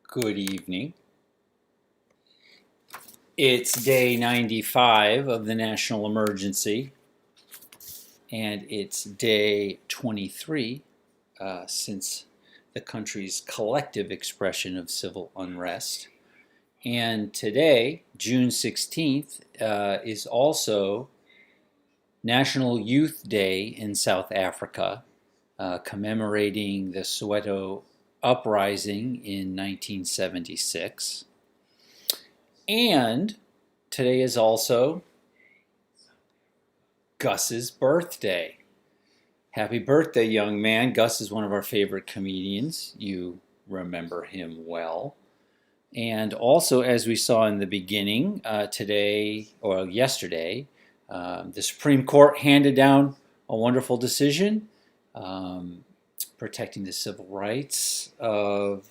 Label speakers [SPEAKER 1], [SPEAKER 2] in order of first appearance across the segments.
[SPEAKER 1] Good evening. It's day 95 of the national emergency, and it's day 23 since the country's collective expression of civil unrest. And today, June 16th, is also National Youth Day in South Africa, commemorating the Soweto uprising in 1976. And today is also Gus's birthday. Happy birthday, young man. Gus is one of our favorite comedians. You remember him well. And also, as we saw in the beginning, today, or yesterday, the Supreme Court handed down a wonderful decision protecting the civil rights of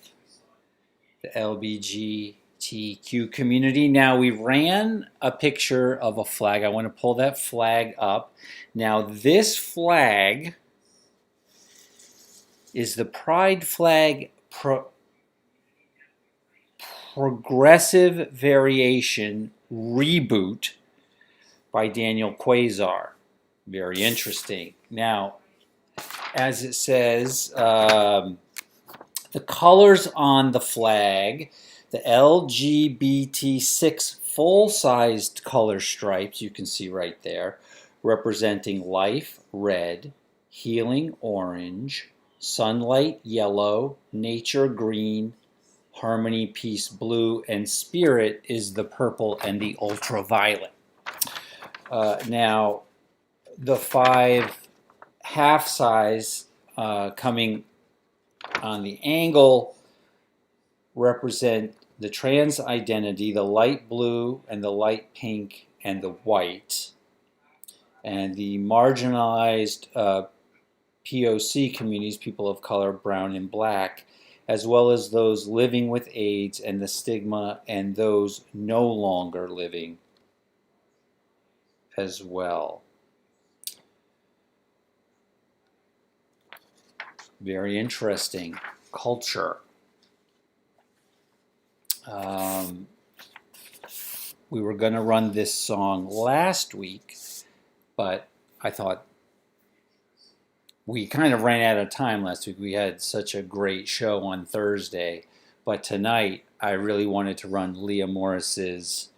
[SPEAKER 1] the LGBTQ community. Now, we ran a picture of a flag. I want to pull that flag up. Now, this flag is the Pride flag progressive variation reboot by Daniel Quasar. Very interesting. Now, as it says, the colors on the flag, the LGBT6 full-sized color stripes, you can see right there, representing life, red, healing, orange, sunlight, yellow, nature, green, harmony, peace, blue, and spirit is the purple and the ultraviolet. Now, the 5 half size coming on the angle represent the trans identity, the light blue and the light pink and the white. And the marginalized POC communities, people of color, brown and black, as well as those living with AIDS and the stigma and those no longer living as well. Very interesting culture. We were going to run this song last week, but I thought we kind of ran out of time last week. We had such a great show on Thursday, but tonight I really wanted to run Lea Morris's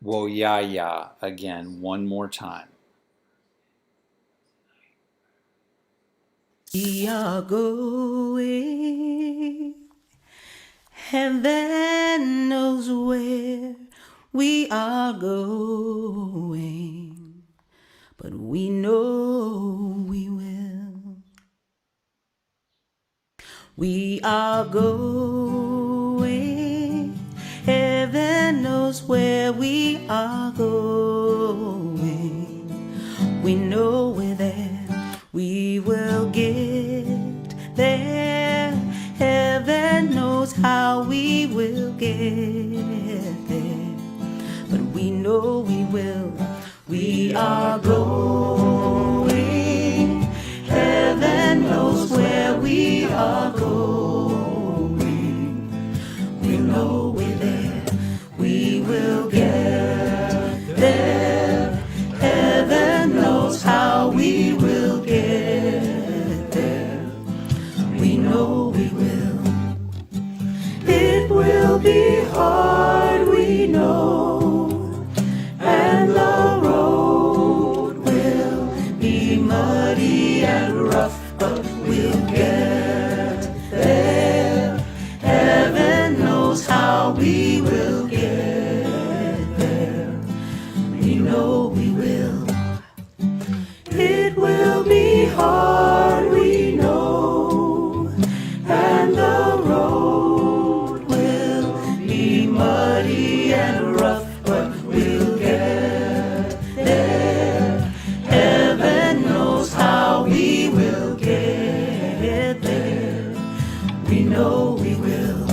[SPEAKER 1] Woyaya again one more time.
[SPEAKER 2] We are going, heaven knows where we are going, but we know we will. We are going, heaven knows where we are going. We know we're there. We will get there. Heaven knows how we will get there, but we know we will. We are going. Heaven knows where we are going. We know we're there. We will get there. Heaven knows how we will get there. We know we will. It will be hard, we know, and the road will be muddy and rough, but we'll get there. Heaven knows how we will get there. We know we will. It will be hard, we know, and the road will be muddy and rough, but we'll get there. Heaven knows how we will get there. We know we will.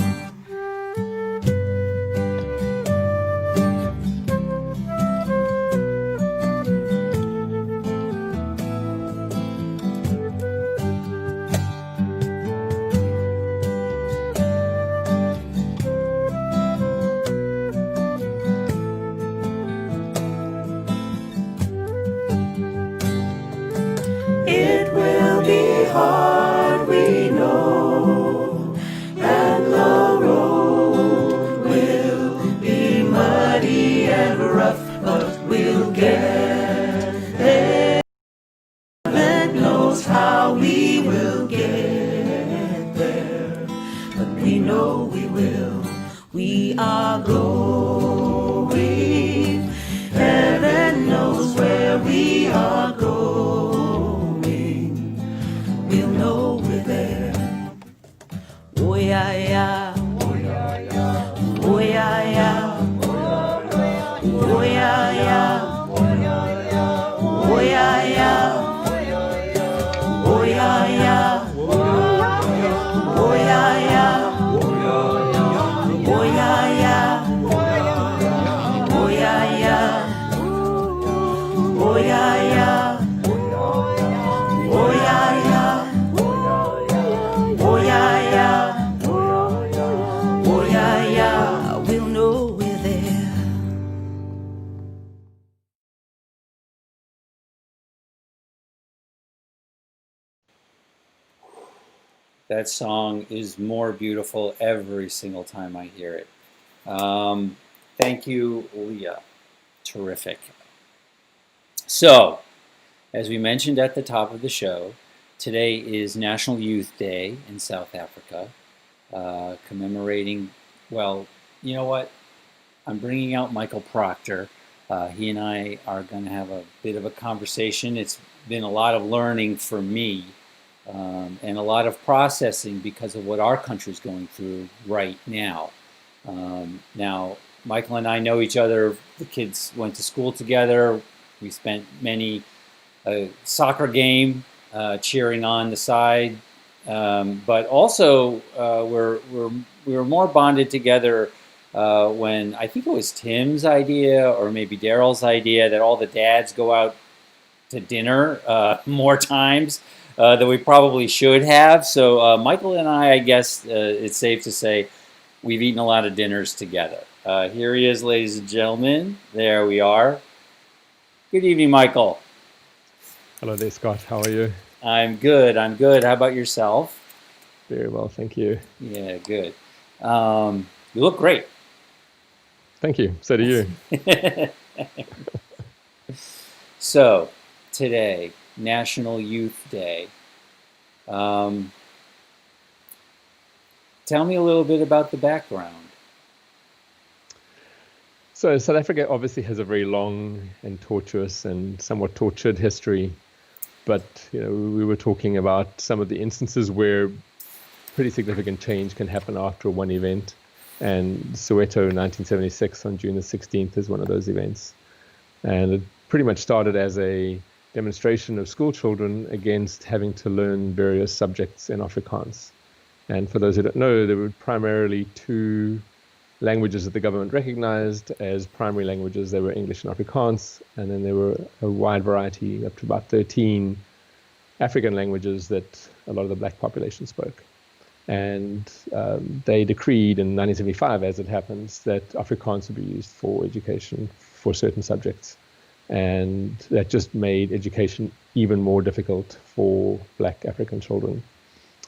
[SPEAKER 2] but we know we will. We are going. Heaven knows where we are going. We'll know we're there. Woyaya, Woyaya, Woyaya, Woyaya, Woyaya, Woyaya, Woyaya, Woyaya, Woyaya, Woyaya, Woyaya, Woyaya, Woyaya, we'll know we're there.
[SPEAKER 1] That song is more beautiful every single time I hear it. Thank you, Lea. Terrific. So, as we mentioned at the top of the show, today is National Youth Day in South Africa, commemorating, well, you know what? I'm bringing out Michael Proctor. He and I are going to have a bit of a conversation. It's been a lot of learning for me and a lot of processing because of what our country's going through right now. Now, Michael and I know each other. The kids went to school together. We spent many soccer game cheering on the side, but also we were more bonded together when I think it was Tim's idea or maybe Daryl's idea that all the dads go out to dinner more times than we probably should have. So Michael and I guess it's safe to say we've eaten a lot of dinners together. Here he is, ladies and gentlemen. There we are. Good evening, Michael.
[SPEAKER 3] Hello there, Scott. How are you?
[SPEAKER 1] I'm good. I'm good. How about yourself?
[SPEAKER 3] Very well, thank you.
[SPEAKER 1] Yeah, good. You look great.
[SPEAKER 3] Thank you. So do you.
[SPEAKER 1] So, today, National Youth Day. Tell me a little bit about the background.
[SPEAKER 3] So South Africa obviously has a very long and tortuous and somewhat tortured history. But we were talking about some of the instances where pretty significant change can happen after one event. And Soweto 1976 on June the 16th is one of those events. And it pretty much started as a demonstration of school children against having to learn various subjects in Afrikaans. And for those who don't know, there were primarily two languages that the government recognized as primary languages. They were English and Afrikaans, and then there were a wide variety, up to about 13 African languages that a lot of the black population spoke. And they decreed in 1975, as it happens, that Afrikaans would be used for education for certain subjects. And that just made education even more difficult for black African children.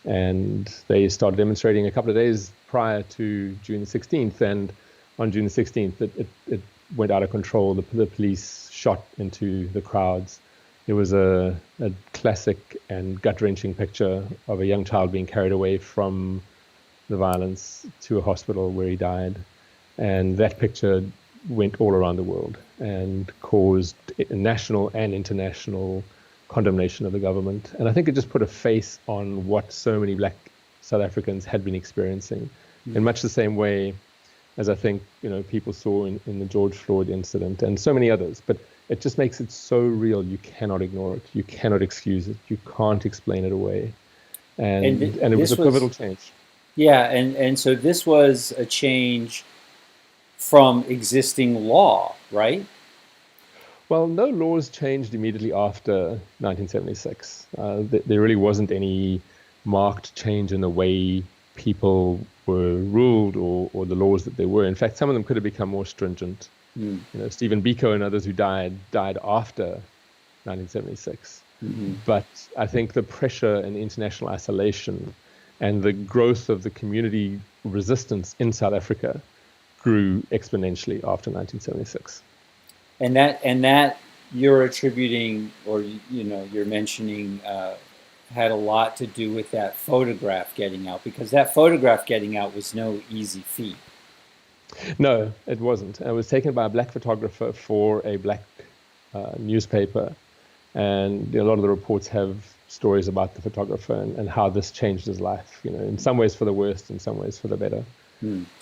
[SPEAKER 3] And they started demonstrating a couple of days prior to June the 16th. And on June the 16th, it went out of control. The police shot into the crowds. There was a classic and gut-wrenching picture of a young child being carried away from the violence to a hospital where he died. And that picture went all around the world and caused national and international condemnation of the government. And I think it just put a face on what so many black South Africans had been experiencing in much the same way as I think people saw in the George Floyd incident and so many others. But it just makes it so real. You cannot ignore it. You cannot excuse it. You can't explain it away. And it was a pivotal change.
[SPEAKER 1] Yeah, and so this was a change from existing law, right?
[SPEAKER 3] Well, no laws changed immediately after 1976. There really wasn't any marked change in the way people were ruled or the laws that they were. In fact, some of them could have become more stringent. Stephen Biko and others who died after 1976. Mm-hmm. But I think the pressure and international isolation and the growth of the community resistance in South Africa grew exponentially after 1976.
[SPEAKER 1] And that you're attributing, or you're mentioning had a lot to do with that photograph getting out, because that photograph getting out was no easy feat.
[SPEAKER 3] No, it wasn't. It was taken by a black photographer for a black newspaper, and a lot of the reports have stories about the photographer and how this changed his life. In some ways for the worst, in some ways for the better.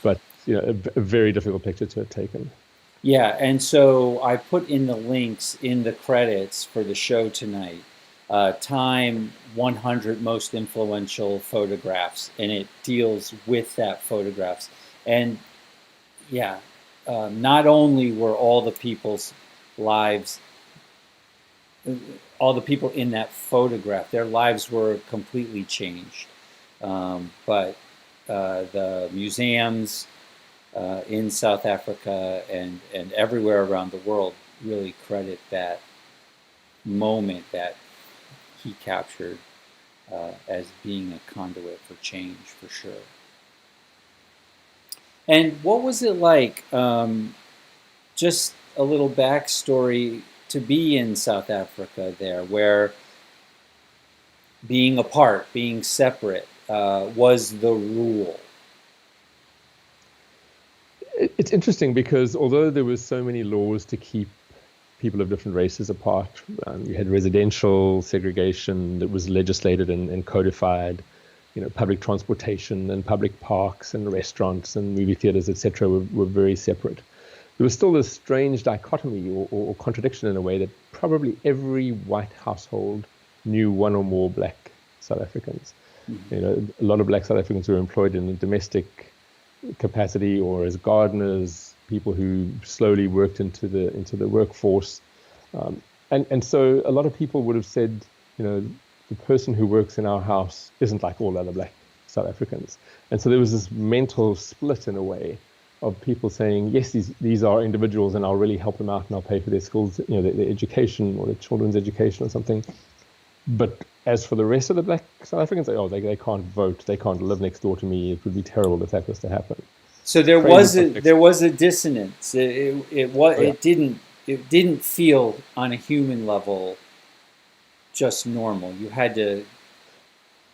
[SPEAKER 3] But a very difficult picture to have taken.
[SPEAKER 1] Yeah, and so I put in the links in the credits for the show tonight. Time 100 most influential photographs, and it deals with that photographs. And yeah, not only were all the people's lives, all the people in that photograph, their lives were completely changed. But the museums in South Africa and everywhere around the world really credit that moment that he captured as being a conduit for change, for sure. And what was it like, just a little backstory, to be in South Africa there, where being apart, being separate, was the rule?
[SPEAKER 3] It's interesting because although there was so many laws to keep people of different races apart, you had residential segregation that was legislated and codified, public transportation and public parks and restaurants and movie theaters, etc., were very separate. There was still this strange dichotomy or contradiction in a way that probably every white household knew one or more black South Africans. A lot of black South Africans were employed in a domestic capacity or as gardeners, people who slowly worked into the workforce, and so a lot of people would have said, the person who works in our house isn't like all other black South Africans. And so there was this mental split in a way of people saying, yes, these are individuals and I'll really help them out and I'll pay for their schools, their education or their children's education or something. But as for the rest of the black South Africans, they can't vote, they can't live next door to me. It would be terrible if that was to happen.
[SPEAKER 1] So there was a dissonance. It didn't feel on a human level just normal. You had to